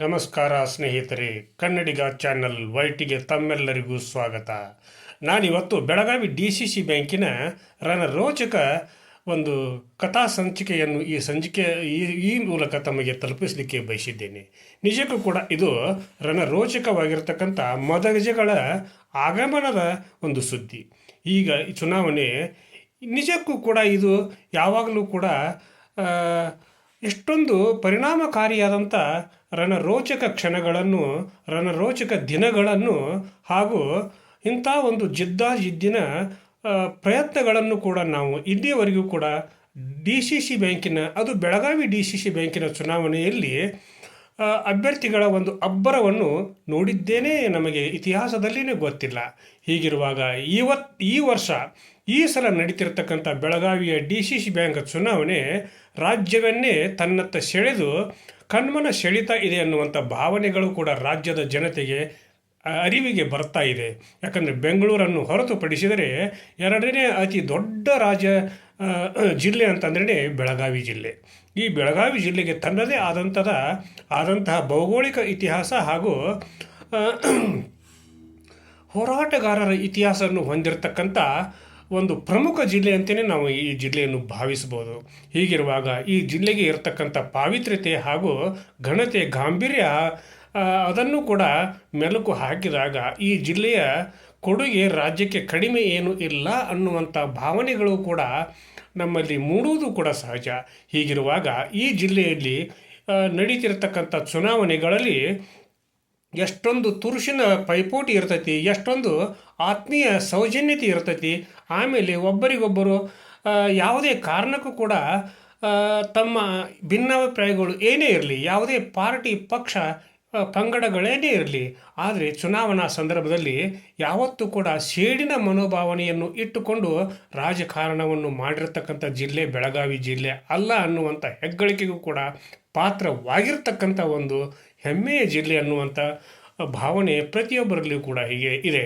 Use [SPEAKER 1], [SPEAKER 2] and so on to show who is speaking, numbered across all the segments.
[SPEAKER 1] ನಮಸ್ಕಾರ ಸ್ನೇಹಿತರೆ, ಕನ್ನಡಿಗ ಚಾನಲ್ ವೈಟಿಗೆ ತಮ್ಮೆಲ್ಲರಿಗೂ ಸ್ವಾಗತ. ನಾನಿವತ್ತು ಬೆಳಗಾವಿ DCC ಬ್ಯಾಂಕಿನ ರಣರೋಚಕ ಒಂದು ಕಥಾ ಸಂಚಿಕೆಯನ್ನು ಈ ಮೂಲಕ ತಮಗೆ ತಲುಪಿಸಲಿಕ್ಕೆ ಬಯಸಿದ್ದೇನೆ. ನಿಜಕ್ಕೂ ಕೂಡ ಇದು ರಣರೋಚಕವಾಗಿರ್ತಕ್ಕಂಥ ಮದಗಜಗಳ ಆಗಮನದ ಒಂದು ಸುದ್ದಿ. ಈಗ ಈ ಚುನಾವಣೆ ನಿಜಕ್ಕೂ ಕೂಡ ಇದು ಯಾವಾಗಲೂ ಕೂಡ ಎಷ್ಟೊಂದು ಪರಿಣಾಮಕಾರಿಯಾದಂಥ ರಣರೋಚಕ ಕ್ಷಣಗಳನ್ನು, ರಣರೋಚಕ ದಿನಗಳನ್ನು ಹಾಗೂ ಇಂಥ ಒಂದು ಜಿದ್ದಿನ ಪ್ರಯತ್ನಗಳನ್ನು ಕೂಡ ನಾವು ಇಲ್ಲಿಯವರೆಗೂ ಕೂಡ DCC ಬ್ಯಾಂಕಿನ, ಅದು ಬೆಳಗಾವಿ DCC ಬ್ಯಾಂಕಿನ ಚುನಾವಣೆಯಲ್ಲಿ ಅಭ್ಯರ್ಥಿಗಳ ಒಂದು ಅಬ್ಬರವನ್ನು ನೋಡಿದ್ದೇನೆ ನಮಗೆ ಇತಿಹಾಸದಲ್ಲಿಯೇ ಗೊತ್ತಿಲ್ಲ. ಹೀಗಿರುವಾಗ ಈ ವರ್ಷ ಈ ಸಲ ನಡೀತಿರ್ತಕ್ಕಂಥ ಬೆಳಗಾವಿಯ DCC ಬ್ಯಾಂಕ್ ಚುನಾವಣೆ ರಾಜ್ಯವನ್ನೇ ತನ್ನತ್ತ ಸೆಳೆದು ಕಣ್ಮನ ಸೆಳೀತಾ ಇದೆ ಅನ್ನುವಂಥ ಭಾವನೆಗಳು ಕೂಡ ರಾಜ್ಯದ ಜನತೆಗೆ ಅರಿವಿಗೆ ಬರ್ತಾ ಇದೆ. ಯಾಕಂದರೆ ಬೆಂಗಳೂರನ್ನು ಹೊರತುಪಡಿಸಿದರೆ ಎರಡನೇ ಅತಿ ದೊಡ್ಡ ಜಿಲ್ಲೆ ಅಂತಂದ್ರೆ ಬೆಳಗಾವಿ ಜಿಲ್ಲೆ. ಈ ಬೆಳಗಾವಿ ಜಿಲ್ಲೆಗೆ ತನ್ನದೇ ಆದಂತಹ ಭೌಗೋಳಿಕ ಇತಿಹಾಸ ಹಾಗೂ ಹೋರಾಟಗಾರರ ಇತಿಹಾಸವನ್ನು ಹೊಂದಿರತಕ್ಕಂಥ ಒಂದು ಪ್ರಮುಖ ಜಿಲ್ಲೆ ಅಂತಲೇ ನಾವು ಈ ಜಿಲ್ಲೆಯನ್ನು ಭಾವಿಸ್ಬೋದು. ಹೀಗಿರುವಾಗ ಈ ಜಿಲ್ಲೆಗೆ ಇರತಕ್ಕಂಥ ಪಾವಿತ್ರ್ಯತೆ ಹಾಗೂ ಘನತೆ, ಗಾಂಭೀರ್ಯ ಅದನ್ನು ಕೂಡ ಮೆಲುಕು ಹಾಕಿದಾಗ ಈ ಜಿಲ್ಲೆಯ ಕೊಡುಗೆ ರಾಜ್ಯಕ್ಕೆ ಕಡಿಮೆ ಏನೂ ಇಲ್ಲ ಅನ್ನುವಂಥ ಭಾವನೆಗಳು ಕೂಡ ನಮ್ಮಲ್ಲಿ ಮೂಡುವುದು ಕೂಡ ಸಹಜ. ಹೀಗಿರುವಾಗ ಈ ಜಿಲ್ಲೆಯಲ್ಲಿ ನಡೀತಿರತಕ್ಕಂಥ ಚುನಾವಣೆಗಳಲ್ಲಿ ಎಷ್ಟೊಂದು ತುರುಷಿನ ಪೈಪೋಟಿ ಇರ್ತೈತಿ, ಎಷ್ಟೊಂದು ಆತ್ಮೀಯ ಸೌಜನ್ಯತೆ ಇರ್ತೈತಿ. ಆಮೇಲೆ ಒಬ್ಬರಿಗೊಬ್ಬರು ಯಾವುದೇ ಕಾರಣಕ್ಕೂ ಕೂಡ ತಮ್ಮ ಭಿನ್ನಾಭಿಪ್ರಾಯಗಳು ಏನೇ ಇರಲಿ, ಯಾವುದೇ ಪಾರ್ಟಿ ಪಕ್ಷ ಪಂಗಡಗಳೇನೇ ಇರಲಿ, ಆದರೆ ಚುನಾವಣಾ ಸಂದರ್ಭದಲ್ಲಿ ಯಾವತ್ತೂ ಕೂಡ ಸೇಡಿನ ಮನೋಭಾವನೆಯನ್ನು ಇಟ್ಟುಕೊಂಡು ರಾಜಕಾರಣವನ್ನು ಮಾಡಿರ್ತಕ್ಕಂಥ ಜಿಲ್ಲೆ ಬೆಳಗಾವಿ ಜಿಲ್ಲೆ ಅಲ್ಲ ಅನ್ನುವಂಥ ಹೆಗ್ಗಳಿಕೆಗೂ ಕೂಡ ಪಾತ್ರವಾಗಿರ್ತಕ್ಕಂಥ ಒಂದು ಹೆಮ್ಮೆಯ ಜಿಲ್ಲೆ ಅನ್ನುವಂಥ ಭಾವನೆ ಪ್ರತಿಯೊಬ್ಬರಲ್ಲಿಯೂ ಕೂಡ ಹೀಗೆ ಇದೆ.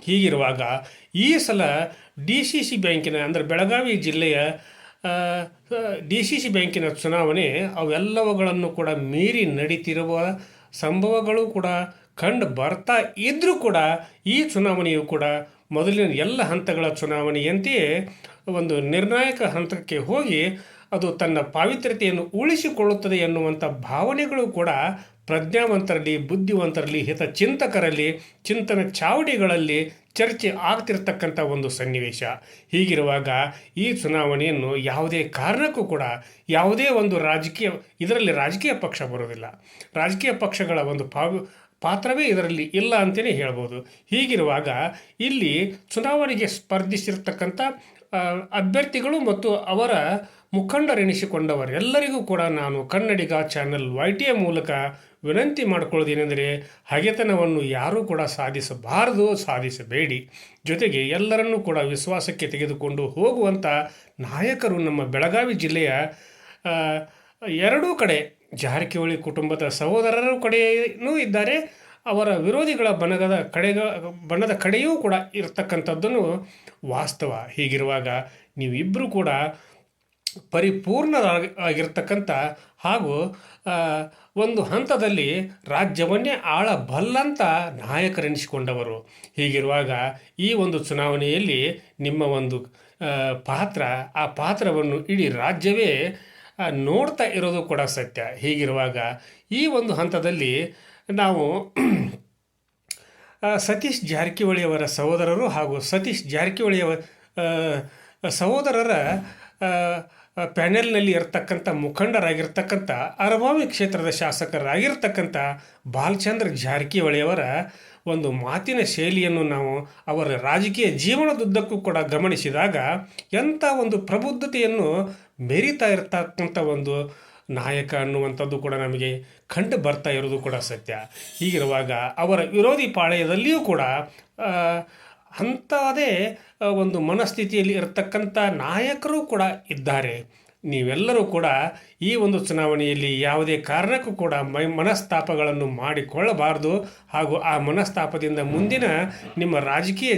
[SPEAKER 1] ಹೀಗಿರುವಾಗ ಈ ಸಲ DCC ಬ್ಯಾಂಕಿನ, ಅಂದರೆ ಬೆಳಗಾವಿ ಜಿಲ್ಲೆಯ DCC ಬ್ಯಾಂಕಿನ ಚುನಾವಣೆ ಅವೆಲ್ಲವುಗಳನ್ನು ಕೂಡ ಮೀರಿ ನಡೀತಿರುವ ಸಂಭವಗಳು ಕೂಡ ಕಂಡು ಬರ್ತಾ ಇದ್ದರೂ ಕೂಡ ಈ ಚುನಾವಣೆಯು ಕೂಡ ಮೊದಲಿನ ಎಲ್ಲ ಹಂತಗಳ ಚುನಾವಣೆಯಂತೆಯೇ ಒಂದು ನಿರ್ಣಾಯಕ ಹಂತಕ್ಕೆ ಹೋಗಿ ಅದು ತನ್ನ ಪಾವಿತ್ರ್ಯತೆಯನ್ನು ಉಳಿಸಿಕೊಳ್ಳುತ್ತದೆ ಎನ್ನುವಂಥ ಭಾವನೆಗಳು ಕೂಡ ಪ್ರಜ್ಞಾವಂತರಲ್ಲಿ, ಬುದ್ಧಿವಂತರಲ್ಲಿ, ಹಿತಚಿಂತಕರಲ್ಲಿ, ಚಿಂತನ ಚಾವಡಿಗಳಲ್ಲಿ ಚರ್ಚೆ ಆಗ್ತಿರ್ತಕ್ಕಂಥ ಒಂದು ಸನ್ನಿವೇಶ. ಹೀಗಿರುವಾಗ ಈ ಚುನಾವಣೆಯನ್ನು ಯಾವುದೇ ಕಾರಣಕ್ಕೂ ಕೂಡ ಯಾವುದೇ ಒಂದು ಇದರಲ್ಲಿ ರಾಜಕೀಯ ಪಕ್ಷ ಬರೋದಿಲ್ಲ. ರಾಜಕೀಯ ಪಕ್ಷಗಳ ಒಂದು ಪಾತ್ರವೇ ಇದರಲ್ಲಿ ಇಲ್ಲ ಅಂತಲೇ ಹೇಳ್ಬೋದು. ಹೀಗಿರುವಾಗ ಇಲ್ಲಿ ಚುನಾವಣೆಗೆ ಸ್ಪರ್ಧಿಸಿರ್ತಕ್ಕಂಥ ಅಭ್ಯರ್ಥಿಗಳು ಮತ್ತು ಅವರ ಮುಖಂಡರೆನಿಸಿಕೊಂಡವರೆಲ್ಲರಿಗೂ ಕೂಡ ನಾನು ಕನ್ನಡಿಗ ಚಾನಲ್ YTಯ ಮೂಲಕ ವಿನಂತಿ ಮಾಡಿಕೊಳ್ಳೋದೇನೆಂದರೆ, ಹಗೆತನವನ್ನು ಯಾರೂ ಕೂಡ ಸಾಧಿಸಬೇಡಿ. ಜೊತೆಗೆ ಎಲ್ಲರನ್ನೂ ಕೂಡ ವಿಶ್ವಾಸಕ್ಕೆ ತೆಗೆದುಕೊಂಡು ಹೋಗುವಂಥ ನಾಯಕರು ನಮ್ಮ ಬೆಳಗಾವಿ ಜಿಲ್ಲೆಯ ಎರಡೂ ಕಡೆ, ಜಾರಕಿಹೊಳಿ ಕುಟುಂಬದ ಸಹೋದರರ ಕಡೆಯೂ ಇದ್ದಾರೆ, ಅವರ ವಿರೋಧಿಗಳ ಬಣದ ಕಡೆಯೂ ಕೂಡ ಇರತಕ್ಕಂಥದ್ದನ್ನು ವಾಸ್ತವ. ಹೀಗಿರುವಾಗ ನೀವಿಬ್ಬರೂ ಕೂಡ ಪರಿಪೂರ್ಣರಾಗಿರ್ತಕ್ಕಂಥ ಹಾಗೂ ಒಂದು ಹಂತದಲ್ಲಿ ರಾಜ್ಯವನ್ನೇ ಆಳಬಲ್ಲಂಥ ನಾಯಕರೆನಿಸಿಕೊಂಡವರು. ಹೀಗಿರುವಾಗ ಈ ಒಂದು ಚುನಾವಣೆಯಲ್ಲಿ ನಿಮ್ಮ ಒಂದು ಆ ಪಾತ್ರವನ್ನು ಇಡೀ ರಾಜ್ಯವೇ ನೋಡ್ತಾ ಇರೋದು ಕೂಡ ಸತ್ಯ. ಹೀಗಿರುವಾಗ ಈ ಒಂದು ಹಂತದಲ್ಲಿ ನಾವು ಸತೀಶ್ ಜಾರಕಿಹೊಳಿಯವರ ಸಹೋದರರು ಹಾಗೂ ಸತೀಶ್ ಜಾರಕಿಹೊಳಿಯವರ ಸಹೋದರರ ಪ್ಯಾನೆಲ್ನಲ್ಲಿ ಇರತಕ್ಕಂಥ ಮುಖಂಡರಾಗಿರ್ತಕ್ಕಂಥ ಅರಭಾವಿ ಕ್ಷೇತ್ರದ ಶಾಸಕರಾಗಿರ್ತಕ್ಕಂಥ ಬಾಲಚಂದ್ರ ಜಾರಕಿಹೊಳಿಯವರ ಒಂದು ಮಾತಿನ ಶೈಲಿಯನ್ನು ನಾವು ಅವರ ರಾಜಕೀಯ ಜೀವನದುದ್ದಕ್ಕೂ ಕೂಡ ಗಮನಿಸಿದಾಗ ಎಂಥ ಒಂದು ಪ್ರಬುದ್ಧತೆಯನ್ನು ಮೆರಿತಾ ಇರತಕ್ಕಂಥ ಒಂದು ನಾಯಕ ಅನ್ನುವಂಥದ್ದು ಕೂಡ ನಮಗೆ ಕಂಡು ಬರ್ತಾ ಇರೋದು ಕೂಡ ಸತ್ಯ. ಹೀಗಿರುವಾಗ ಅವರ ವಿರೋಧಿ ಪಾಳೆಯದಲ್ಲಿಯೂ ಕೂಡ ಅಂಥದೇ ಒಂದು ಮನಸ್ಥಿತಿಯಲ್ಲಿ ಇರತಕ್ಕಂಥ ನಾಯಕರು ಕೂಡ ಇದ್ದಾರೆ. ನೀವೆಲ್ಲರೂ ಕೂಡ ಈ ಒಂದು ಚುನಾವಣೆಯಲ್ಲಿ ಯಾವುದೇ ಕಾರಣಕ್ಕೂ ಕೂಡ ಮನಸ್ತಾಪಗಳನ್ನು ಮಾಡಿಕೊಳ್ಳಬಾರದು. ಹಾಗೂ ಆ ಮನಸ್ತಾಪದಿಂದ ಮುಂದಿನ ನಿಮ್ಮ ರಾಜಕೀಯ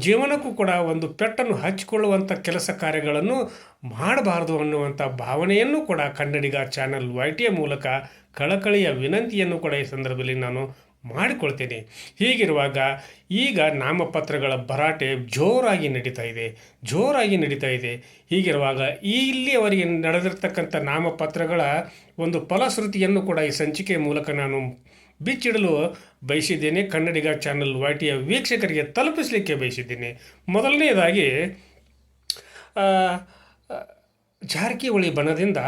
[SPEAKER 1] ಜೀವನಕ್ಕೂ ಕೂಡ ಒಂದು ಪೆಟ್ಟನ್ನು ಹಚ್ಚಿಕೊಳ್ಳುವಂಥ ಕೆಲಸ ಕಾರ್ಯಗಳನ್ನು ಮಾಡಬಾರ್ದು ಅನ್ನುವಂಥ ಭಾವನೆಯನ್ನು ಕೂಡ ಕನ್ನಡಿಗ ಚಾನಲ್ YT ಮೂಲಕ ಕಳಕಳಿಯ ವಿನಂತಿಯನ್ನು ಕೂಡ ಈ ಸಂದರ್ಭದಲ್ಲಿ ನಾನು ಮಾಡಿಕೊಳ್ತೇನೆ. ಹೀಗಿರುವಾಗ ಈಗ ನಾಮಪತ್ರಗಳ ಭರಾಟೆ ಜೋರಾಗಿ ನಡೀತಾ ಇದೆ. ಹೀಗಿರುವಾಗ ಇಲ್ಲಿಯವರೆಗೆ ನಡೆದಿರ್ತಕ್ಕಂಥ ನಾಮಪತ್ರಗಳ ಒಂದು ಫಲಶ್ರುತಿಯನ್ನು ಕೂಡ ಈ ಸಂಚಿಕೆಯ ಮೂಲಕ ನಾನು ಬಿಚ್ಚಿಡಲು ಬಯಸಿದ್ದೇನೆ. ಕನ್ನಡಿಗ ಚಾನಲ್ YT ವೀಕ್ಷಕರಿಗೆ ತಲುಪಿಸಲಿಕ್ಕೆ ಬಯಸಿದ್ದೇನೆ. ಮೊದಲನೆಯದಾಗಿ ಜಾರಕಿಹೊಳಿ ಬಣದಿಂದ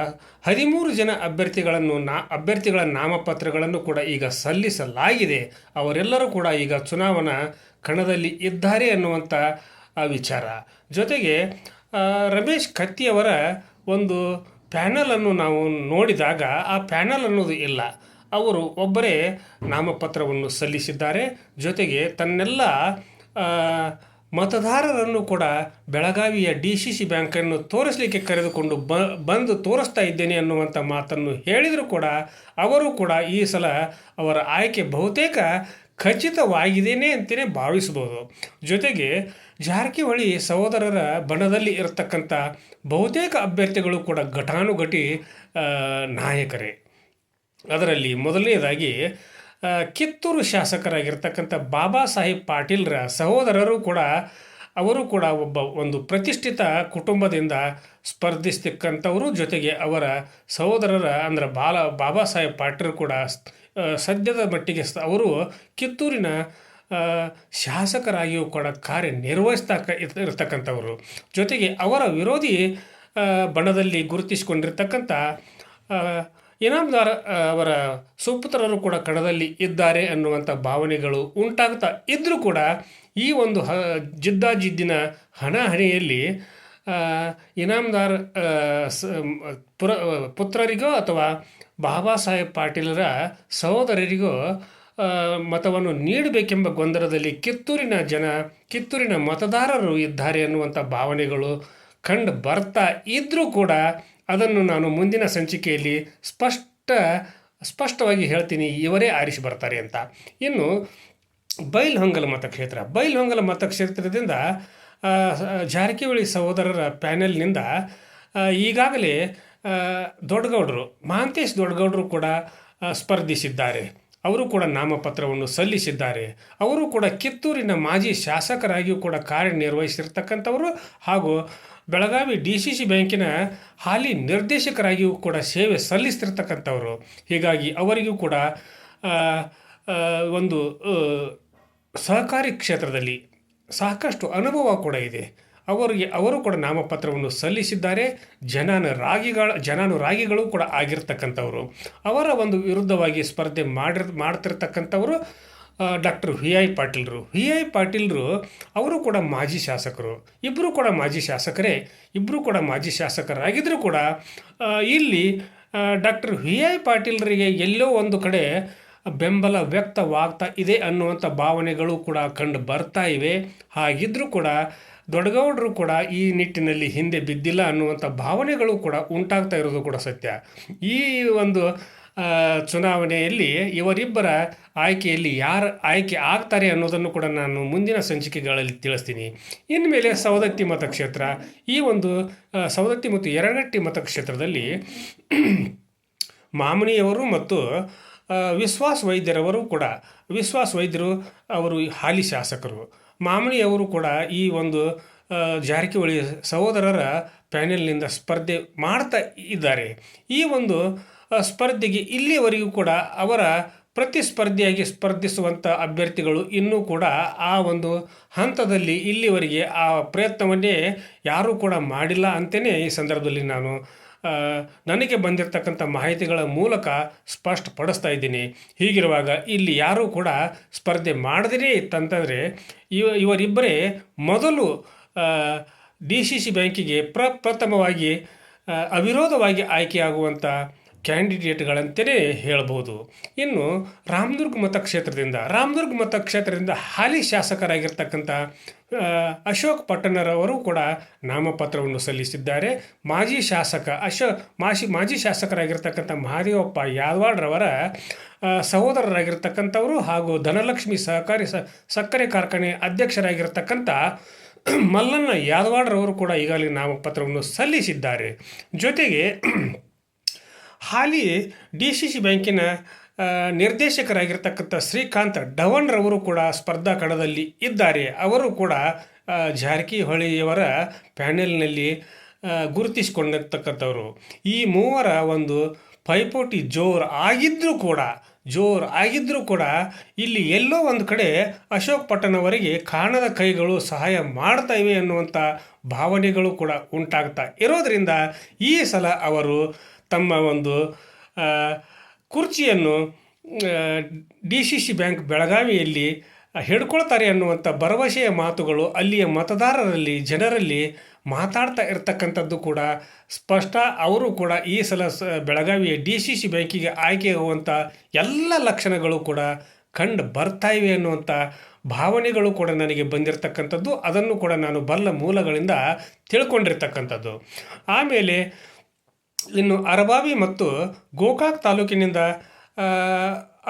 [SPEAKER 1] 13 ಜನ ಅಭ್ಯರ್ಥಿಗಳ ನಾಮಪತ್ರಗಳನ್ನು ಕೂಡ ಈಗ ಸಲ್ಲಿಸಲಾಗಿದೆ. ಅವರೆಲ್ಲರೂ ಕೂಡ ಈಗ ಚುನಾವಣಾ ಕಣದಲ್ಲಿ ಇದ್ದಾರೆ ಅನ್ನುವಂಥ ವಿಚಾರ. ಜೊತೆಗೆ ರಮೇಶ್ ಕತ್ತಿಯವರ ಒಂದು ಪ್ಯಾನಲನ್ನು ನಾವು ನೋಡಿದಾಗ ಆ ಪ್ಯಾನಲ್ ಅನ್ನೋದು ಇಲ್ಲ. ಅವರು ಒಬ್ಬರೇ ನಾಮಪತ್ರವನ್ನು ಸಲ್ಲಿಸಿದ್ದಾರೆ. ಜೊತೆಗೆ ತನ್ನೆಲ್ಲ ಮತದಾರರನ್ನು ಕೂಡ ಬೆಳಗಾವಿಯ DCC ಬ್ಯಾಂಕನ್ನು ತೋರಿಸಲಿಕ್ಕೆ ಕರೆದುಕೊಂಡು ಬಂದು ತೋರಿಸ್ತಾ ಇದ್ದೇನೆ ಅನ್ನುವಂಥ ಮಾತನ್ನು ಹೇಳಿದರೂ ಕೂಡ ಅವರು ಕೂಡ ಈ ಸಲ ಅವರ ಆಯ್ಕೆ ಬಹುತೇಕ ಖಚಿತವಾಗಿದ್ದೇನೆ ಅಂತಲೇ ಭಾವಿಸ್ಬೋದು. ಜೊತೆಗೆ ಜಾರಕಿಹೊಳಿ ಸಹೋದರರ ಬಣದಲ್ಲಿ ಇರತಕ್ಕಂಥ ಬಹುತೇಕ ಅಭ್ಯರ್ಥಿಗಳು ಕೂಡ ಘಟಾನುಘಟಿ ನಾಯಕರೇ. ಅದರಲ್ಲಿ ಮೊದಲನೇದಾಗಿ ಕಿತ್ತೂರು ಶಾಸಕರಾಗಿರ್ತಕ್ಕಂಥ ಬಾಬಾ ಸಾಹೇಬ್ ಪಾಟೀಲ್ರ ಸಹೋದರರು ಕೂಡ ಅವರು ಕೂಡ ಒಂದು ಪ್ರತಿಷ್ಠಿತ ಕುಟುಂಬದಿಂದ ಸ್ಪರ್ಧಿಸ್ತಕ್ಕಂಥವರು. ಜೊತೆಗೆ ಅವರ ಸಹೋದರರ ಅಂದರೆ ಬಾಬಾ ಸಾಹೇಬ್ ಪಾಟೀಲ್ ಕೂಡ ಸದ್ಯದ ಮಟ್ಟಿಗೆ ಅವರು ಕಿತ್ತೂರಿನ ಶಾಸಕರಾಗಿಯೂ ಕೂಡ ಕಾರ್ಯನಿರ್ವಹಿಸ್ತಾ ಇರತಕ್ಕಂಥವರು. ಜೊತೆಗೆ ಅವರ ವಿರೋಧಿ ಬಣದಲ್ಲಿ ಗುರುತಿಸಿಕೊಂಡಿರ್ತಕ್ಕಂಥ ಇನಾಮದಾರ್ ಅವರ ಸುಪುತ್ರರು ಕೂಡ ಕಣದಲ್ಲಿ ಇದ್ದಾರೆ ಅನ್ನುವಂಥ ಭಾವನೆಗಳು ಉಂಟಾಗ್ತಾ ಇದ್ದರೂ ಕೂಡ ಈ ಒಂದು ಜಿದ್ದಾಜಿದ್ದಿನ ಹಣಾಹಣಿಯಲ್ಲಿ ಇನಾಮದಾರ್ ಪುತ್ರರಿಗೋ ಅಥವಾ ಬಾಬಾ ಸಾಹೇಬ್ ಪಾಟೀಲರ ಸಹೋದರರಿಗೋ ಮತವನ್ನು ನೀಡಬೇಕೆಂಬ ಗೊಂದಲದಲ್ಲಿ ಕಿತ್ತೂರಿನ ಮತದಾರರು ಇದ್ದಾರೆ ಅನ್ನುವಂಥ ಭಾವನೆಗಳು ಕಂಡು ಬರ್ತಾ ಇದ್ದರೂ ಕೂಡ ಅದನ್ನು ನಾನು ಮುಂದಿನ ಸಂಚಿಕೆಯಲ್ಲಿ ಸ್ಪಷ್ಟವಾಗಿ ಹೇಳ್ತೀನಿ, ಇವರೇ ಆರಿಸಿ ಬರ್ತಾರೆ ಅಂತ. ಇನ್ನು ಬೈಲಹೊಂಗಲ ಮತಕ್ಷೇತ್ರದಿಂದ ಜಾರಕಿಹೊಳಿ ಸಹೋದರರ ಪ್ಯಾನೆಲ್ನಿಂದ ಈಗಾಗಲೇ ಮಹಾಂತೇಶ್ ದೊಡ್ಡಗೌಡರು ಕೂಡ ಸ್ಪರ್ಧಿಸಿದ್ದಾರೆ. ಅವರು ಕೂಡ ನಾಮಪತ್ರವನ್ನು ಸಲ್ಲಿಸಿದ್ದಾರೆ. ಅವರು ಕೂಡ ಕಿತ್ತೂರಿನ ಮಾಜಿ ಶಾಸಕರಾಗಿಯೂ ಕೂಡ ಕಾರ್ಯನಿರ್ವಹಿಸಿರ್ತಕ್ಕಂಥವರು ಹಾಗೂ ಬೆಳಗಾವಿ DCC ಬ್ಯಾಂಕಿನ ಹಾಲಿ ನಿರ್ದೇಶಕರಾಗಿಯೂ ಕೂಡ ಸೇವೆ ಸಲ್ಲಿಸ್ತಿರ್ತಕ್ಕಂಥವರು. ಹೀಗಾಗಿ ಅವರಿಗೂ ಕೂಡ ಒಂದು ಸಹಕಾರಿ ಕ್ಷೇತ್ರದಲ್ಲಿ ಸಾಕಷ್ಟು ಅನುಭವ ಕೂಡ ಇದೆ. ಅವರು ಕೂಡ ನಾಮಪತ್ರವನ್ನು ಸಲ್ಲಿಸಿದ್ದಾರೆ. ಜನಾನುರಾಗಿಗಳು ಕೂಡ ಆಗಿರ್ತಕ್ಕಂಥವರು. ಅವರ ಒಂದು ವಿರುದ್ಧವಾಗಿ ಸ್ಪರ್ಧೆ ಮಾಡ್ತಿರ್ತಕ್ಕಂಥವರು ಡಾಕ್ಟರ್ VI ಪಾಟೀಲ್ರು ಅವರು ಕೂಡ ಮಾಜಿ ಶಾಸಕರು. ಇಬ್ಬರು ಕೂಡ ಮಾಜಿ ಶಾಸಕರಾಗಿದ್ದರೂ ಕೂಡ ಇಲ್ಲಿ ಡಾಕ್ಟರ್ VI ಪಾಟೀಲ್ರಿಗೆ ಎಲ್ಲೋ ಒಂದು ಕಡೆ ಬೆಂಬಲ ವ್ಯಕ್ತವಾಗ್ತಾ ಇದೆ ಅನ್ನುವಂಥ ಭಾವನೆಗಳು ಕೂಡ ಕಂಡು ಬರ್ತಾ ಇವೆ. ಹಾಗಿದ್ದರೂ ಕೂಡ ದೊಡ್ಡಗೌಡರು ಕೂಡ ಈ ನಿಟ್ಟಿನಲ್ಲಿ ಹಿಂದೆ ಬಿದ್ದಿಲ್ಲ ಅನ್ನುವಂಥ ಭಾವನೆಗಳು ಕೂಡ ಉಂಟಾಗ್ತಾ ಇರೋದು ಕೂಡ ಸತ್ಯ. ಈ ಒಂದು ಚುನಾವಣೆಯಲ್ಲಿ ಇವರಿಬ್ಬರ ಆಯ್ಕೆಯಲ್ಲಿ ಯಾರು ಆಯ್ಕೆ ಆಗ್ತಾರೆ ಅನ್ನೋದನ್ನು ಕೂಡ ನಾನು ಮುಂದಿನ ಸಂಚಿಕೆಗಳಲ್ಲಿ ತಿಳಿಸ್ತೀನಿ. ಇನ್ಮೇಲೆ ಸವದತ್ತಿ ಮತಕ್ಷೇತ್ರ, ಈ ಒಂದು ಸವದತ್ತಿ ಮತ್ತು ಯರಗಟ್ಟಿ ಮತಕ್ಷೇತ್ರದಲ್ಲಿ ಮಾಮನಿಯವರು ಮತ್ತು ವಿಶ್ವಾಸ್ ವೈದ್ಯರು ಅವರು ಹಾಲಿ ಶಾಸಕರು. ಮಾಮನಿಯವರು ಕೂಡ ಈ ಒಂದು ಜಾರಕಿಹೊಳಿ ಸಹೋದರರ ಪ್ಯಾನೆಲ್ನಿಂದ ಸ್ಪರ್ಧೆ ಮಾಡ್ತಾ ಇದ್ದಾರೆ. ಈ ಒಂದು ಸ್ಪರ್ಧೆಗೆ ಇಲ್ಲಿಯವರೆಗೂ ಕೂಡ ಅವರ ಪ್ರತಿಸ್ಪರ್ಧಿಯಾಗಿ ಸ್ಪರ್ಧಿಸುವಂಥ ಅಭ್ಯರ್ಥಿಗಳು ಇನ್ನೂ ಕೂಡ ಆ ಒಂದು ಹಂತದಲ್ಲಿ ಇಲ್ಲಿವರೆಗೆ ಆ ಪ್ರಯತ್ನವನ್ನೇ ಯಾರೂ ಕೂಡ ಮಾಡಿಲ್ಲ ಅಂತಲೇ ಈ ಸಂದರ್ಭದಲ್ಲಿ ನಾನು ನನಗೆ ಬಂದಿರತಕ್ಕಂಥ ಮಾಹಿತಿಗಳ ಮೂಲಕ ಸ್ಪಷ್ಟಪಡಿಸ್ತಾ ಇದ್ದೀನಿ. ಹೀಗಿರುವಾಗ ಇಲ್ಲಿ ಯಾರೂ ಕೂಡ ಸ್ಪರ್ಧೆ ಮಾಡದೇ ಇತ್ತಂತಂದರೆ ಇವರಿಬ್ಬರೇ ಮೊದಲು DCC ಬ್ಯಾಂಕಿಗೆ ಪ್ರಪ್ರಥಮವಾಗಿ ಅವಿರೋಧವಾಗಿ ಆಯ್ಕೆಯಾಗುವಂಥ ಕ್ಯಾಂಡಿಡೇಟ್ಗಳಂತಲೇ ಹೇಳ್ಬೋದು. ಇನ್ನು ರಾಮದುರ್ಗ ಮತಕ್ಷೇತ್ರದಿಂದ ಹಾಲಿ ಶಾಸಕರಾಗಿರ್ತಕ್ಕಂಥ ಅಶೋಕ್ ಪಟ್ಟಣರವರು ಕೂಡ ನಾಮಪತ್ರವನ್ನು ಸಲ್ಲಿಸಿದ್ದಾರೆ. ಮಾಜಿ ಶಾಸಕರಾಗಿರ್ತಕ್ಕಂಥ ಮಹಾದೇವಪ್ಪ ಯಾದವಾಡ್ರವರ ಸಹೋದರರಾಗಿರ್ತಕ್ಕಂಥವರು ಹಾಗೂ ಧನಲಕ್ಷ್ಮಿ ಸಹಕಾರಿ ಸಕ್ಕರೆ ಕಾರ್ಖಾನೆ ಅಧ್ಯಕ್ಷರಾಗಿರ್ತಕ್ಕಂಥ ಮಲ್ಲಣ್ಣ ಯಾದವಾಡ್ರವರು ಕೂಡ ಈಗಾಗಲೇ ನಾಮಪತ್ರವನ್ನು ಸಲ್ಲಿಸಿದ್ದಾರೆ. ಜೊತೆಗೆ ಹಾಲಿ DCC ಬ್ಯಾಂಕಿನ ನಿರ್ದೇಶಕರಾಗಿರ್ತಕ್ಕಂಥ ಶ್ರೀಕಾಂತ್ ಡವಣ್ರವರು ಕೂಡ ಸ್ಪರ್ಧಾ ಕಣದಲ್ಲಿ ಇದ್ದಾರೆ. ಅವರು ಕೂಡ ಜಾರಕಿಹೊಳಿಯವರ ಪ್ಯಾನೆಲ್ನಲ್ಲಿ ಗುರುತಿಸಿಕೊಂಡಿರ್ತಕ್ಕಂಥವ್ರು. ಈ ಮೂವರ ಒಂದು ಪೈಪೋಟಿ ಜೋರು ಆಗಿದ್ದರೂ ಕೂಡ ಇಲ್ಲಿ ಎಲ್ಲೋ ಒಂದು ಕಡೆ ಅಶೋಕ್ ಪಟ್ಟಣವರಿಗೆ ಕಾಣದ ಕೈಗಳು ಸಹಾಯ ಮಾಡ್ತಾ ಇವೆ ಅನ್ನುವಂಥ ಭಾವನೆಗಳು ಕೂಡ ಉಂಟಾಗ್ತಾ ಇರೋದರಿಂದ ಈ ಸಲ ಅವರು ತಮ್ಮ ಒಂದು ಕುರ್ಚಿಯನ್ನು DCC ಬ್ಯಾಂಕ್ ಬೆಳಗಾವಿಯಲ್ಲಿ ಹಿಡ್ಕೊಳ್ತಾರೆ ಅನ್ನುವಂಥ ಭರವಸೆಯ ಮಾತುಗಳು ಅಲ್ಲಿಯ ಜನರಲ್ಲಿ ಮಾತಾಡ್ತಾ ಇರತಕ್ಕಂಥದ್ದು ಕೂಡ ಸ್ಪಷ್ಟ. ಅವರು ಕೂಡ ಈ ಸಲ ಬೆಳಗಾವಿಯ DCC ಬ್ಯಾಂಕಿಗೆ ಆಯ್ಕೆಯಾಗುವಂಥ ಎಲ್ಲ ಲಕ್ಷಣಗಳು ಕೂಡ ಕಂಡು ಬರ್ತಾ ಇವೆ ಅನ್ನುವಂಥ ಭಾವನೆಗಳು ಕೂಡ ನನಗೆ ಬಂದಿರತಕ್ಕಂಥದ್ದು. ಅದನ್ನು ಕೂಡ ನಾನು ಬಲ್ಲ ಮೂಲಗಳಿಂದ ತಿಳ್ಕೊಂಡಿರ್ತಕ್ಕಂಥದ್ದು. ಆಮೇಲೆ ಇನ್ನು ಅರಬಾವಿ ಮತ್ತು ಗೋಕಾಕ್ ತಾಲೂಕಿನಿಂದ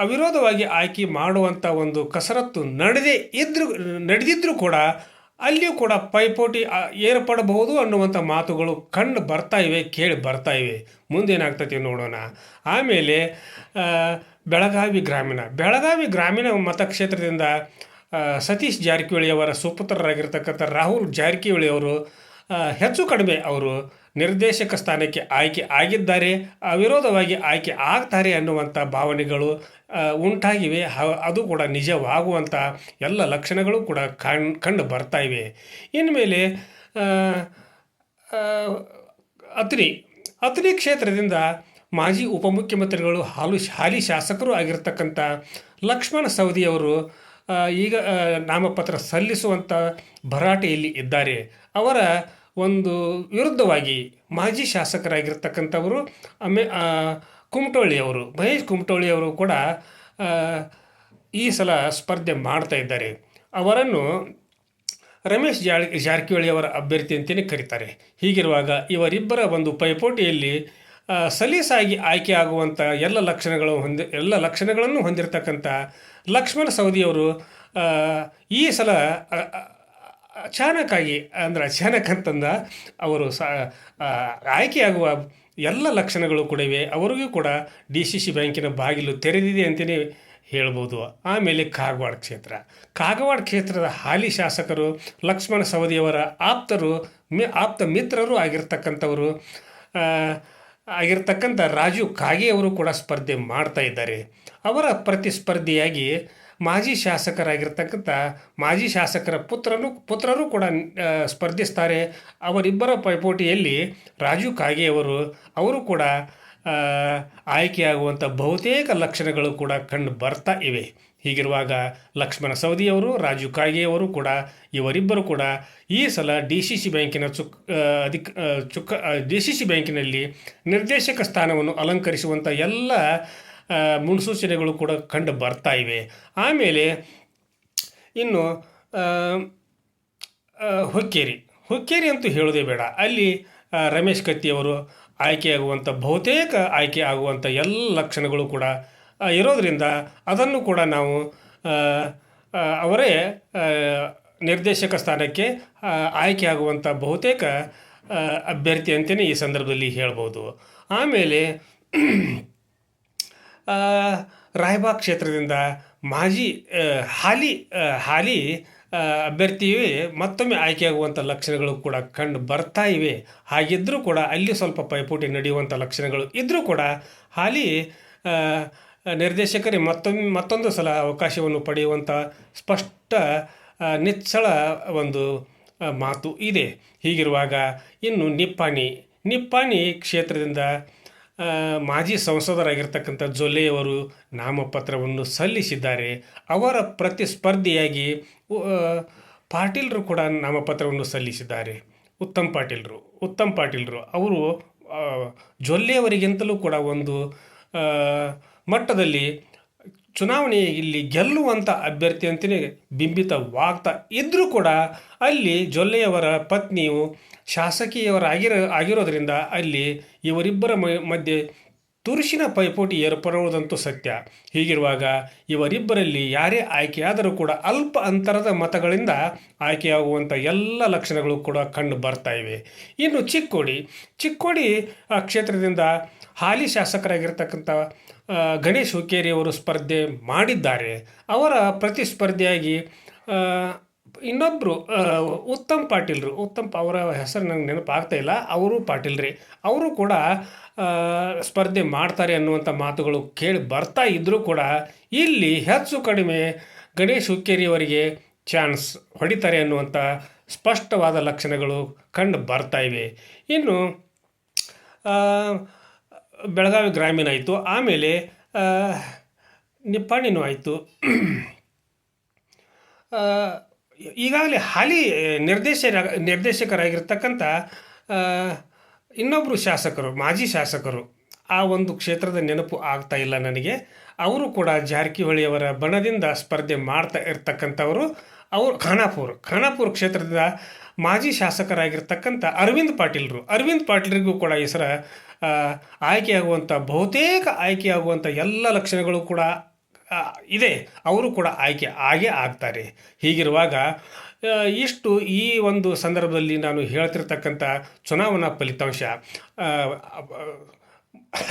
[SPEAKER 1] ಅವಿರೋಧವಾಗಿ ಆಯ್ಕೆ ಮಾಡುವಂಥ ಒಂದು ಕಸರತ್ತು ನಡೆದಿದ್ದರೂ ಕೂಡ ಅಲ್ಲಿಯೂ ಕೂಡ ಪೈಪೋಟಿ ಏರ್ಪಡಬಹುದು ಅನ್ನುವಂಥ ಮಾತುಗಳು ಕೇಳಿ ಬರ್ತಾ ಇವೆ. ಮುಂದೇನಾಗ್ತೈತಿ ನೋಡೋಣ. ಆಮೇಲೆ ಬೆಳಗಾವಿ ಗ್ರಾಮೀಣ ಮತಕ್ಷೇತ್ರದಿಂದ ಸತೀಶ್ ಜಾರಕಿಹೊಳಿಯವರ ಸುಪುತ್ರರಾಗಿರ್ತಕ್ಕಂಥ ರಾಹುಲ್ ಜಾರಕಿಹೊಳಿಯವರು ಹೆಚ್ಚು ಕಡಿಮೆ ಅವರು ನಿರ್ದೇಶಕ ಸ್ಥಾನಕ್ಕೆ ಆಯ್ಕೆ ಆಗಿದ್ದಾರೆ, ಅವಿರೋಧವಾಗಿ ಆಯ್ಕೆ ಆಗ್ತಾರೆ ಅನ್ನುವಂಥ ಭಾವನೆಗಳು ಉಂಟಾಗಿವೆ. ಅದು ಕೂಡ ನಿಜವಾಗುವಂಥ ಎಲ್ಲ ಲಕ್ಷಣಗಳು ಕೂಡ ಕಂಡು ಬರ್ತಾ ಇವೆ. ಇನ್ಮೇಲೆ ಅತನಿ ಕ್ಷೇತ್ರದಿಂದ ಮಾಜಿ ಉಪಮುಖ್ಯಮಂತ್ರಿಗಳು ಹಾಲಿ ಶಾಸಕರು ಆಗಿರ್ತಕ್ಕಂಥ ಲಕ್ಷ್ಮಣ ಸವದಿಯವರು ಈಗ ನಾಮಪತ್ರ ಸಲ್ಲಿಸುವಂಥ ಭರಾಟೆಯಲ್ಲಿ ಇದ್ದಾರೆ. ಅವರ ಒಂದು ವಿರುದ್ಧವಾಗಿ ಮಾಜಿ ಶಾಸಕರಾಗಿರ್ತಕ್ಕಂಥವರು ಮಹೇಶ್ ಕುಮಟಳ್ಳಿಯವರು ಕೂಡ ಈ ಸಲ ಸ್ಪರ್ಧೆ ಮಾಡ್ತಾ ಇದ್ದಾರೆ. ಅವರನ್ನು ರಮೇಶ್ ಜಾರಕಿಹೊಳಿಯವರ ಅಭ್ಯರ್ಥಿ ಅಂತಲೇ ಕರೀತಾರೆ. ಹೀಗಿರುವಾಗ ಇವರಿಬ್ಬರ ಒಂದು ಪೈಪೋಟಿಯಲ್ಲಿ ಸಲೀಸಾಗಿ ಆಯ್ಕೆ ಆಗುವಂಥ ಎಲ್ಲ ಲಕ್ಷಣಗಳನ್ನು ಹೊಂದಿರತಕ್ಕಂಥ ಲಕ್ಷ್ಮಣ ಸವದಿಯವರು ಈ ಸಲ ಅಚಾನಕ್ ಅಂತಂದ ಅವರು ಆಯ್ಕೆಯಾಗುವ ಎಲ್ಲ ಲಕ್ಷಣಗಳು ಕೂಡ ಇವೆ. ಅವರಿಗೂ ಕೂಡ DCC ಬ್ಯಾಂಕಿನ ಬಾಗಿಲು ತೆರೆದಿದೆ ಅಂತಲೇ ಹೇಳ್ಬೋದು. ಆಮೇಲೆ ಕಾಗವಾಡ ಕ್ಷೇತ್ರದ ಹಾಲಿ ಶಾಸಕರು ಲಕ್ಷ್ಮಣ ಸವದಿಯವರ ಆಪ್ತ ಮಿತ್ರರು ಆಗಿರ್ತಕ್ಕಂಥ ರಾಜು ಕಾಗೆಯವರು ಕೂಡ ಸ್ಪರ್ಧೆ ಮಾಡ್ತಾ ಇದ್ದಾರೆ. ಅವರ ಪ್ರತಿಸ್ಪರ್ಧಿಯಾಗಿ ಮಾಜಿ ಶಾಸಕರ ಪುತ್ರರು ಕೂಡ ಸ್ಪರ್ಧಿಸ್ತಾರೆ. ಅವರಿಬ್ಬರ ಪೈಪೋಟಿಯಲ್ಲಿ ರಾಜು ಕಾಗೆಯವರು ಕೂಡ ಆಯ್ಕೆಯಾಗುವಂಥ ಬಹುತೇಕ ಲಕ್ಷಣಗಳು ಕೂಡ ಕಂಡು ಬರ್ತಾ ಇವೆ. ಹೀಗಿರುವಾಗ ಲಕ್ಷ್ಮಣ ಸವದಿಯವರು, ರಾಜು ಕಾಗೆಯವರು ಕೂಡ ಇವರಿಬ್ಬರು ಕೂಡ ಈ ಸಲ DCC ಬ್ಯಾಂಕಿನ DCC ಬ್ಯಾಂಕಿನಲ್ಲಿ ನಿರ್ದೇಶಕ ಸ್ಥಾನವನ್ನು ಅಲಂಕರಿಸುವಂಥ ಎಲ್ಲ ಮುನ್ಸೂಚನೆಗಳು ಕೂಡ ಕಂಡು ಬರ್ತಾ ಇವೆ. ಆಮೇಲೆ ಇನ್ನು ಹುಕ್ಕೇರಿ ಅಂತೂ ಹೇಳೋದೇ ಬೇಡ. ಅಲ್ಲಿ ರಮೇಶ್ ಕತ್ತಿಯವರು ಬಹುತೇಕ ಆಯ್ಕೆ ಆಗುವಂಥ ಎಲ್ಲ ಲಕ್ಷಣಗಳು ಕೂಡ ಇರೋದರಿಂದ ಅದನ್ನು ಕೂಡ ನಾವು ಅವರೇ ನಿರ್ದೇಶಕ ಸ್ಥಾನಕ್ಕೆ ಆಯ್ಕೆ ಆಗುವಂಥ ಬಹುತೇಕ ಅಭ್ಯರ್ಥಿ ಅಂತಲೇ ಈ ಸಂದರ್ಭದಲ್ಲಿ ಹೇಳ್ಬೋದು. ಆಮೇಲೆ ರಾಯಬಾಗ್ ಕ್ಷೇತ್ರದಿಂದ ಹಾಲಿ ಅಭ್ಯರ್ಥಿಯೇ ಮತ್ತೊಮ್ಮೆ ಆಯ್ಕೆಯಾಗುವಂಥ ಲಕ್ಷಣಗಳು ಕೂಡ ಕಂಡು ಬರ್ತಾ ಇವೆ. ಹಾಗಿದ್ದರೂ ಕೂಡ ಅಲ್ಲಿ ಸ್ವಲ್ಪ ಪೈಪೋಟಿ ನಡೆಯುವಂಥ ಲಕ್ಷಣಗಳು ಇದ್ದರೂ ಕೂಡ ಹಾಲಿ ನಿರ್ದೇಶಕರೇ ಮತ್ತೊಂದು ಸಲ ಅವಕಾಶವನ್ನು ಪಡೆಯುವಂಥ ಸ್ಪಷ್ಟ ನಿಚ್ಚಳ ಒಂದು ಮಾತು ಇದೆ. ಹೀಗಿರುವಾಗ ಇನ್ನು ನಿಪ್ಪಾಣಿ ಕ್ಷೇತ್ರದಿಂದ ಮಾಜಿ ಸಂಸದರಾಗಿರ್ತಕ್ಕಂಥ ಜೊಲ್ಲೆಯವರು ನಾಮಪತ್ರವನ್ನು ಸಲ್ಲಿಸಿದ್ದಾರೆ. ಅವರ ಪ್ರತಿಸ್ಪರ್ಧಿಯಾಗಿ ಪಾಟೀಲ್ರು ಕೂಡ ನಾಮಪತ್ರವನ್ನು ಸಲ್ಲಿಸಿದ್ದಾರೆ. ಉತ್ತಮ್ ಪಾಟೀಲ್ರು ಅವರು ಜೊಲ್ಲೆಯವರಿಗಿಂತಲೂ ಕೂಡ ಒಂದು ಆ, ಮಟ್ಟದಲ್ಲಿ ಚುನಾವಣೆ ಇಲ್ಲಿ ಗೆಲ್ಲುವಂಥ ಅಭ್ಯರ್ಥಿ ಅಂತಲೇ ಬಿಂಬಿತವಾಗ್ತಾ ಇದ್ದರೂ ಕೂಡ ಅಲ್ಲಿ ಜೊಲ್ಲೆಯವರ ಪತ್ನಿಯು ಆಗಿರೋದ್ರಿಂದ ಅಲ್ಲಿ ಇವರಿಬ್ಬರ ಮಧ್ಯೆ ತುರುಸಿನ ಪೈಪೋಟಿ ಏರ್ಪಡುವುದಂತೂ ಸತ್ಯ. ಹೀಗಿರುವಾಗ ಇವರಿಬ್ಬರಲ್ಲಿ ಯಾರೇ ಆಯ್ಕೆಯಾದರೂ ಕೂಡ ಅಲ್ಪ ಅಂತರದ ಮತಗಳಿಂದ ಆಯ್ಕೆಯಾಗುವಂಥ ಎಲ್ಲ ಲಕ್ಷಣಗಳು ಕೂಡ ಕಂಡು ಬರ್ತಾ ಇವೆ. ಇನ್ನು ಚಿಕ್ಕೋಡಿ ಕ್ಷೇತ್ರದಿಂದ ಹಾಲಿ ಶಾಸಕರಾಗಿರ್ತಕ್ಕಂಥ ಗಣೇಶ್ ಹುಕ್ಕೇರಿ ಅವರು ಸ್ಪರ್ಧೆ ಮಾಡಿದ್ದಾರೆ. ಅವರ ಪ್ರತಿಸ್ಪರ್ಧಿಯಾಗಿ ಇನ್ನೊಬ್ಬರು ಉತ್ತಮ್ ಪಾಟೀಲ್ರು, ಅವರ ಹೆಸರು ನನಗೆ ನೆನಪಾಗ್ತಾ ಇಲ್ಲ, ಅವರು ಪಾಟೀಲ್ರಿ, ಅವರು ಕೂಡ ಸ್ಪರ್ಧೆ ಮಾಡ್ತಾರೆ ಅನ್ನುವಂಥ ಮಾತುಗಳು ಕೇಳಿ ಬರ್ತಾ ಇದ್ದರೂ ಕೂಡ ಇಲ್ಲಿ ಹೆಚ್ಚು ಕಡಿಮೆ ಗಣೇಶ್ ಹುಕ್ಕೇರಿಯವರಿಗೆ ಚಾನ್ಸ್ ಹೊಡಿತಾರೆ ಅನ್ನುವಂಥ ಸ್ಪಷ್ಟವಾದ ಲಕ್ಷಣಗಳು ಕಂಡು ಬರ್ತಾ ಇವೆ. ಇನ್ನು ಬೆಳಗಾವಿ ಗ್ರಾಮೀಣ ಆಯಿತು, ಆಮೇಲೆ ನಿಪ್ಪಾಣಿನೂ ಆಯಿತು. ಈಗಾಗಲೇ ಹಾಲಿ ನಿರ್ದೇಶಕರಾಗಿರ್ತಕ್ಕಂಥ ಇನ್ನೊಬ್ಬರು ಶಾಸಕರು, ಮಾಜಿ ಶಾಸಕರು, ಆ ಒಂದು ಕ್ಷೇತ್ರದ ನೆನಪು ಆಗ್ತಾ ಇಲ್ಲ ನನಗೆ. ಅವರು ಕೂಡ ಜಾರಕಿಹೊಳಿಯವರ ಬಣದಿಂದ ಸ್ಪರ್ಧೆ ಮಾಡ್ತಾ ಇರ್ತಕ್ಕಂಥವರು. ಅವರು ಖಾನಾಪುರ ಕ್ಷೇತ್ರದ ಮಾಜಿ ಶಾಸಕರಾಗಿರ್ತಕ್ಕಂಥ ಅರವಿಂದ್ ಪಾಟೀಲ್ರಿಗೂ ಕೂಡ ಹೆಸರ ಆಯ್ಕೆಯಾಗುವಂಥ ಎಲ್ಲ ಲಕ್ಷಣಗಳು ಕೂಡ ಇದೆ. ಅವರು ಕೂಡ ಆಗೇ ಆಗ್ತಾರೆ. ಹೀಗಿರುವಾಗ ಇಷ್ಟು ಈ ಒಂದು ಸಂದರ್ಭದಲ್ಲಿ ನಾನು ಹೇಳ್ತಿರ್ತಕ್ಕಂಥ ಚುನಾವಣಾ ಫಲಿತಾಂಶ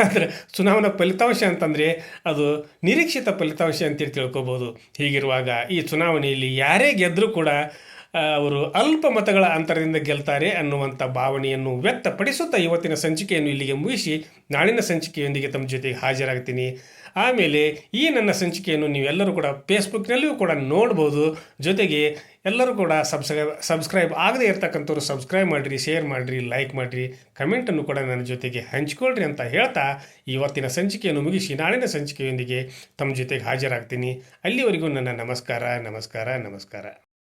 [SPEAKER 1] ಅಂದರೆ ಚುನಾವಣಾ ಫಲಿತಾಂಶ ಅಂತಂದರೆ ಅದು ನಿರೀಕ್ಷಿತ ಫಲಿತಾಂಶ ಅಂತೇಳಿ ತಿಳ್ಕೊಬೋದು. ಹೀಗಿರುವಾಗ ಈ ಚುನಾವಣೆಯಲ್ಲಿ ಯಾರೇ ಗೆದ್ದರೂ ಕೂಡ ಅವರು ಅಲ್ಪ ಮತಗಳ ಅಂತರದಿಂದ ಗೆಲ್ತಾರೆ ಅನ್ನುವಂಥ ಭಾವನೆಯನ್ನು ವ್ಯಕ್ತಪಡಿಸುತ್ತಾ ಇವತ್ತಿನ ಸಂಚಿಕೆಯನ್ನು ಇಲ್ಲಿಗೆ ಮುಗಿಸಿ ನಾಳಿನ ಸಂಚಿಕೆಯೊಂದಿಗೆ ತಮ್ಮ ಜೊತೆಗೆ ಹಾಜರಾಗ್ತೀನಿ. ಆಮೇಲೆ ಈ ನನ್ನ ಸಂಚಿಕೆಯನ್ನು ನೀವೆಲ್ಲರೂ ಕೂಡ ಫೇಸ್ಬುಕ್ನಲ್ಲಿಯೂ ಕೂಡ ನೋಡ್ಬೋದು. ಜೊತೆಗೆ ಎಲ್ಲರೂ ಕೂಡ ಸಬ್ಸ್ಕ್ರೈಬ್ ಆಗದೇ ಇರ್ತಕ್ಕಂಥವ್ರು ಸಬ್ಸ್ಕ್ರೈಬ್ ಮಾಡಿರಿ, ಶೇರ್ ಮಾಡಿರಿ, ಲೈಕ್ ಮಾಡಿರಿ, ಕಮೆಂಟನ್ನು ಕೂಡ ನನ್ನ ಜೊತೆಗೆ ಹಂಚಿಕೊಳ್ಳ್ರಿ ಅಂತ ಹೇಳ್ತಾ ಇವತ್ತಿನ ಸಂಚಿಕೆಯನ್ನು ಮುಗಿಸಿ ನಾಳಿನ ಸಂಚಿಕೆಯೊಂದಿಗೆ ತಮ್ಮ ಜೊತೆಗೆ ಹಾಜರಾಗ್ತೀನಿ. ಅಲ್ಲಿವರೆಗೂ ನನ್ನ ನಮಸ್ಕಾರ.